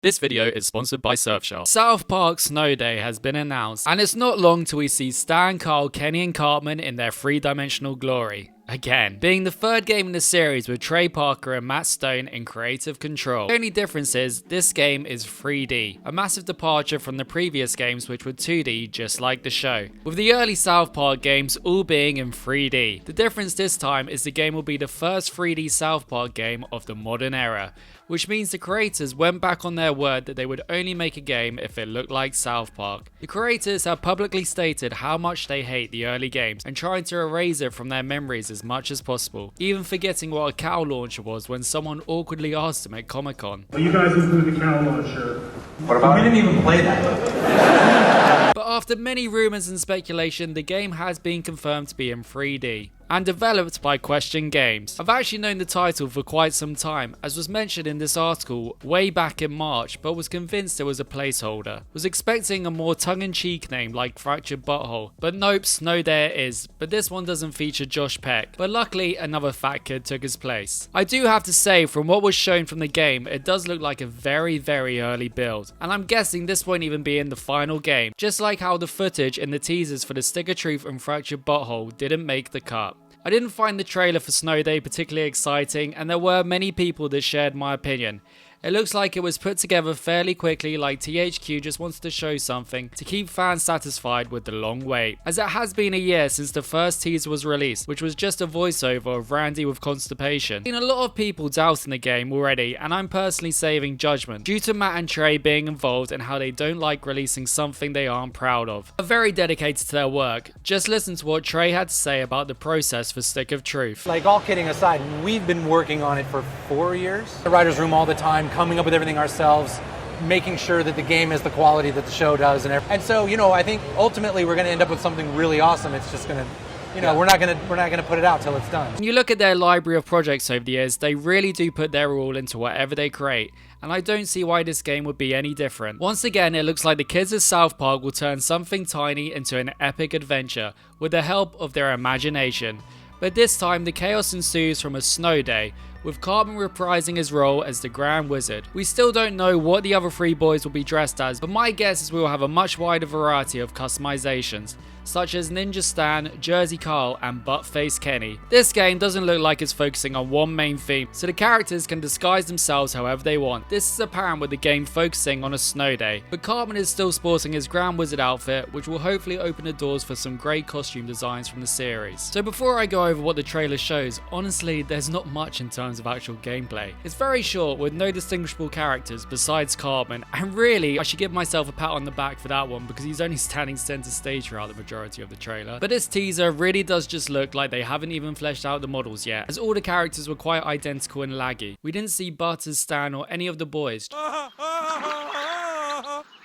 This video is sponsored by Surfshark. South Park Snow Day has been announced, and it's not long till we see Stan, Carl, Kenny and Cartman in their three-dimensional glory. Again, being the third game in the series with Trey Parker and Matt Stone in creative control. The only difference is, this game is 3D, a massive departure from the previous games which were 2D just like the show, with the early South Park games all being in 3D. The difference this time is the game will be the first 3D South Park game of the modern era, which means the creators went back on their word that they would only make a game if it looked like South Park. The creators have publicly stated how much they hate the early games and trying to erase it from their memories as much as possible, even forgetting what a cow launcher was when someone awkwardly asked them at Comic-Con. Well, you guys include the cow launcher. What about? We didn't even play that. But after many rumors and speculation, the game has been confirmed to be in 3D. And developed by Question Games. I've actually known the title for quite some time, as was mentioned in this article way back in March, but was convinced it was a placeholder. Was expecting a more tongue-in-cheek name like Fractured Butthole, but nope, Snow Day it is, but this one doesn't feature Josh Peck, but luckily another fat kid took his place. I do have to say, from what was shown from the game, it does look like a very early build, and I'm guessing this won't even be in the final game, just like how the footage in the teasers for the Stick of Truth and Fractured Butthole didn't make the cut. I didn't find the trailer for Snow Day particularly exciting, and there were many people that shared my opinion. It looks like it was put together fairly quickly, like THQ just wanted to show something to keep fans satisfied with the long wait, as it has been a year since the first teaser was released, which was just a voiceover of Randy with constipation. I've seen a lot of people doubting the game already, and I'm personally saving judgment due to Matt and Trey being involved and how they don't like releasing something they aren't proud of. They're very dedicated to their work. Just listen to what Trey had to say about the process for Stick of Truth. Like, all kidding aside, we've been working on it for 4 years. The writer's room all the time, coming up with everything ourselves, making sure that the game is the quality that the show does, and so, you know, I think ultimately we're going to end up with something really awesome. It's just going to, you know, we're not going to put it out till it's done. When you look at their library of projects over the years, they really do put their all into whatever they create, and I don't see why this game would be any different. Once again, it looks like the kids of South Park will turn something tiny into an epic adventure with the help of their imagination. But this time, the chaos ensues from a snow day, with Cartman reprising his role as the Grand Wizard. We still don't know what the other three boys will be dressed as, but my guess is we will have a much wider variety of customizations, such as Ninja Stan, Jersey Carl, and Buttface Kenny. This game doesn't look like it's focusing on one main theme, so the characters can disguise themselves however they want. This is apparent with the game focusing on a snow day, but Cartman is still sporting his Grand Wizard outfit, which will hopefully open the doors for some great costume designs from the series. So before I go over what the trailer shows, honestly, there's not much in terms of actual gameplay. It's very short with no distinguishable characters besides Cartman, and really, I should give myself a pat on the back for that one because he's only standing center stage throughout the majority of the trailer. But this teaser really does just look like they haven't even fleshed out the models yet, as all the characters were quite identical and laggy. We didn't see Butters, Stan, or any of the boys.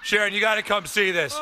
Sharon, you gotta come see this.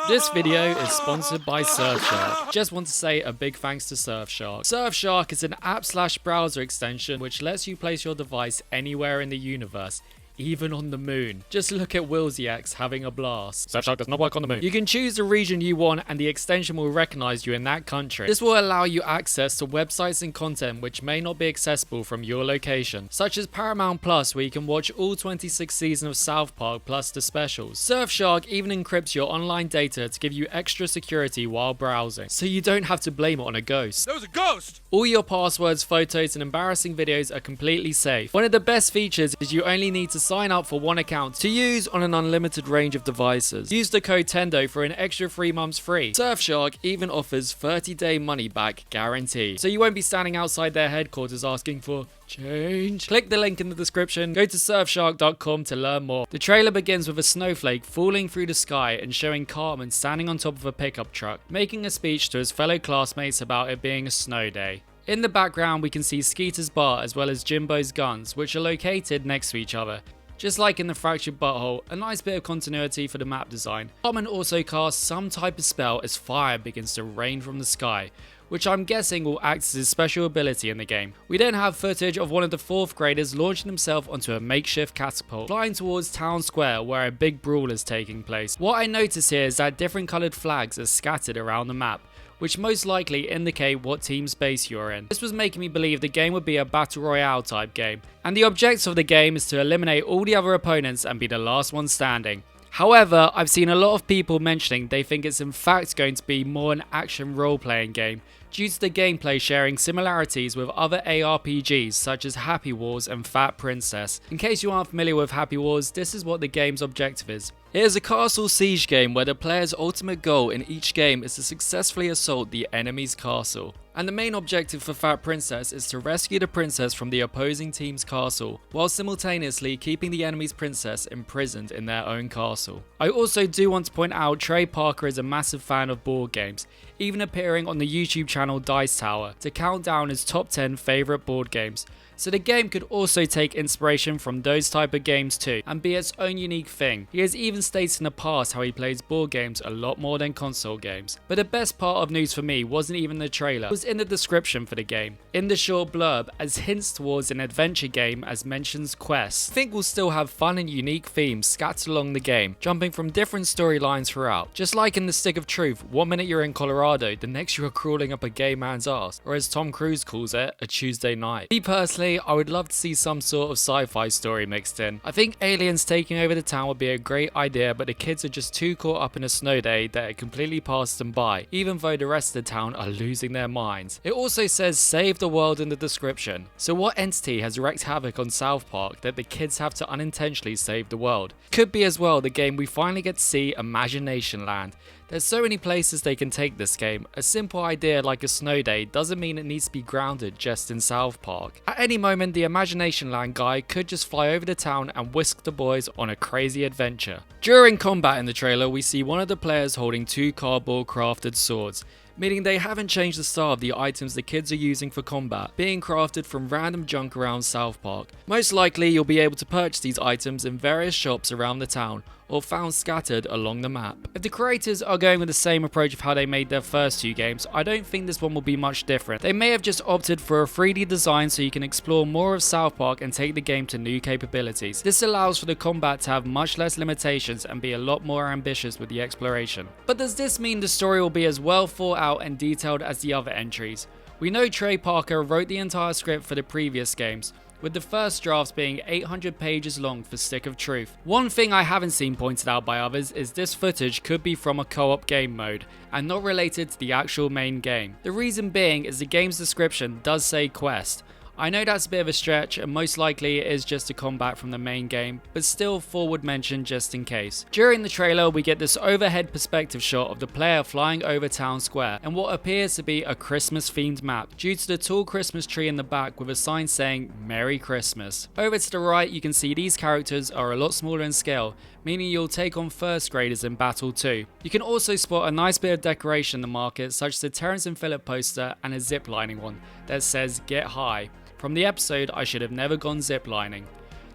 This video is sponsored by Surfshark. Just want to say a big thanks to Surfshark. Surfshark is an app/browser extension which lets you place your device anywhere in the universe, even on the moon. Just look at Willsy X having a blast. Surfshark does not work on the moon. You can choose the region you want and the extension will recognize you in that country. This will allow you access to websites and content which may not be accessible from your location, such as Paramount Plus, where you can watch all 26 seasons of South Park plus the specials. Surfshark even encrypts your online data to give you extra security while browsing, so you don't have to blame it on a ghost. That was a ghost! All your passwords, photos, and embarrassing videos are completely safe. One of the best features is you only need to sign up for one account to use on an unlimited range of devices. Use the code TENDO for an extra 3 months free. Surfshark even offers 30-day money-back guarantee, so you won't be standing outside their headquarters asking for change. Click the link in the description, go to surfshark.com to learn more. The trailer begins with a snowflake falling through the sky and showing Cartman standing on top of a pickup truck, making a speech to his fellow classmates about it being a snow day. In the background, we can see Skeeter's bar as well as Jimbo's guns, which are located next to each other. Just like in the Fractured Butthole, a nice bit of continuity for the map design. Cartman also casts some type of spell as fire begins to rain from the sky, which I'm guessing will act as his special ability in the game. We then have footage of one of the 4th graders launching himself onto a makeshift catapult, flying towards town square where a big brawl is taking place. What I notice here is that different coloured flags are scattered around the map, which most likely indicate what team space you're in. This was making me believe the game would be a battle royale type game, and the objective of the game is to eliminate all the other opponents and be the last one standing. However, I've seen a lot of people mentioning they think it's in fact going to be more an action role-playing game, due to the gameplay sharing similarities with other ARPGs such as Happy Wars and Fat Princess. In case you aren't familiar with Happy Wars, this is what the game's objective is. It is a castle siege game where the player's ultimate goal in each game is to successfully assault the enemy's castle. And the main objective for Fat Princess is to rescue the princess from the opposing team's castle, while simultaneously keeping the enemy's princess imprisoned in their own castle. I also do want to point out Trey Parker is a massive fan of board games, even appearing on the YouTube channel Dice Tower to count down his top 10 favourite board games. So the game could also take inspiration from those type of games too, and be its own unique thing. He has even stated in the past how he plays board games a lot more than console games. But the best part of news for me wasn't even the trailer, it was in the description for the game. In the short blurb, as hints towards an adventure game as mentions quests. I think we'll still have fun and unique themes scattered along the game, jumping from different storylines throughout. Just like in the Stick of Truth, one minute you're in Colorado, the next you are crawling up a gay man's ass, or as Tom Cruise calls it, a Tuesday night. Me personally, I would love to see some sort of sci-fi story mixed in. I think aliens taking over the town would be a great idea, but the kids are just too caught up in a snow day that it completely passes them by, even though the rest of the town are losing their minds. It also says save the world in the description. So what entity has wreaked havoc on South Park that the kids have to unintentionally save the world? Could be as well the game we finally get to see Imagination Land. There's so many places they can take this game. A simple idea like a snow day doesn't mean it needs to be grounded just in South Park. At any moment, the Imagination Land guy could just fly over the town and whisk the boys on a crazy adventure. During combat in the trailer, we see one of the players holding 2 cardboard crafted swords, meaning they haven't changed the style of the items the kids are using for combat, being crafted from random junk around South Park. Most likely you'll be able to purchase these items in various shops around the town, or found scattered along the map. If the creators are going with the same approach of how they made their first 2 games, I don't think this one will be much different. They may have just opted for a 3D design so you can explore more of South Park and take the game to new capabilities. This allows for the combat to have much less limitations and be a lot more ambitious with the exploration. But does this mean the story will be as well thought out and detailed as the other entries? We know Trey Parker wrote the entire script for the previous games, with the first drafts being 800 pages long for Stick of Truth. One thing I haven't seen pointed out by others is this footage could be from a co-op game mode, and not related to the actual main game. The reason being is the game's description does say quest. I know that's a bit of a stretch, and most likely it is just a combat from the main game, but still forward mention just in case. During the trailer, we get this overhead perspective shot of the player flying over town square and what appears to be a Christmas themed map due to the tall Christmas tree in the back with a sign saying Merry Christmas. Over to the right, you can see these characters are a lot smaller in scale, meaning you'll take on first graders in battle too. You can also spot a nice bit of decoration in the market, such as a Terrence and Phillip poster and a ziplining one that says Get High. From the episode I Should Have Never Gone Ziplining.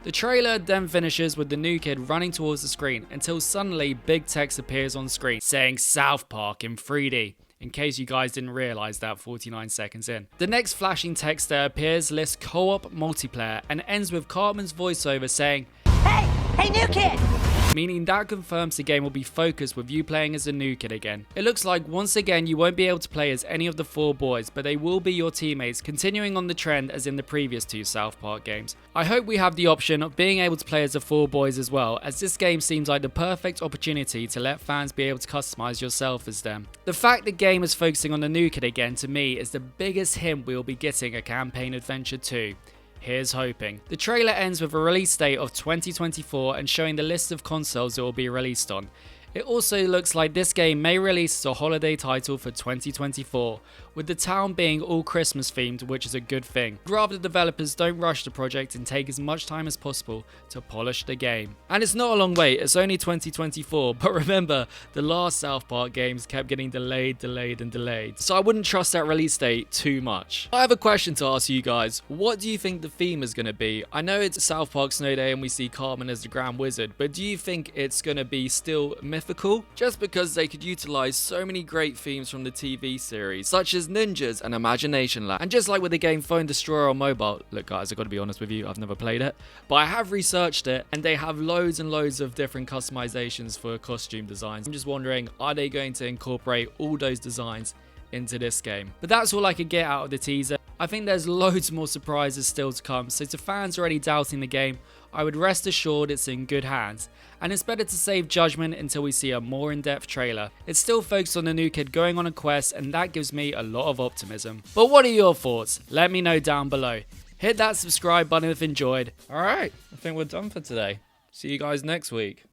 The trailer then finishes with the new kid running towards the screen until suddenly big text appears on screen saying South Park in 3D. In case you guys didn't realise that 49 seconds in. The next flashing text that appears lists co-op multiplayer and ends with Cartman's voiceover saying, Hey new kid! Meaning that confirms the game will be focused with you playing as a new kid again. It looks like once again you won't be able to play as any of the 4 boys, but they will be your teammates, continuing on the trend as in the previous 2 South Park games. I hope we have the option of being able to play as the 4 boys as well, as this game seems like the perfect opportunity to let fans be able to customize yourself as them. The fact the game is focusing on the new kid again to me is the biggest hint we will be getting a campaign adventure 2. Here's hoping. The trailer ends with a release date of 2024 and showing the list of consoles it will be released on. It also looks like this game may release as a holiday title for 2024, with the town being all Christmas themed, which is a good thing. Rather, the developers don't rush the project and take as much time as possible to polish the game. And it's not a long wait, it's only 2024, but remember, the last South Park games kept getting delayed, so I wouldn't trust that release date too much. I have a question to ask you guys. What do you think the theme is going to be? I know it's South Park Snow Day and we see Cartman as the Grand Wizard, but do you think it's going to be still mythical ethical, just because they could utilize so many great themes from the TV series, such as ninjas and Imagination Lab. And just like with the game Phone Destroyer on mobile, look guys, I've got to be honest with you, I've never played it, but I have researched it, and they have loads and loads of different customizations for costume designs. I'm just wondering, are they going to incorporate all those designs into this game? But that's all I could get out of the teaser. I think there's loads more surprises still to come, so to fans already doubting the game, I would rest assured it's in good hands, and it's better to save judgment until we see a more in-depth trailer. It's still focused on the new kid going on a quest, and that gives me a lot of optimism. But what are your thoughts? Let me know down below. Hit that subscribe button if enjoyed. Alright, I think we're done for today. See you guys next week.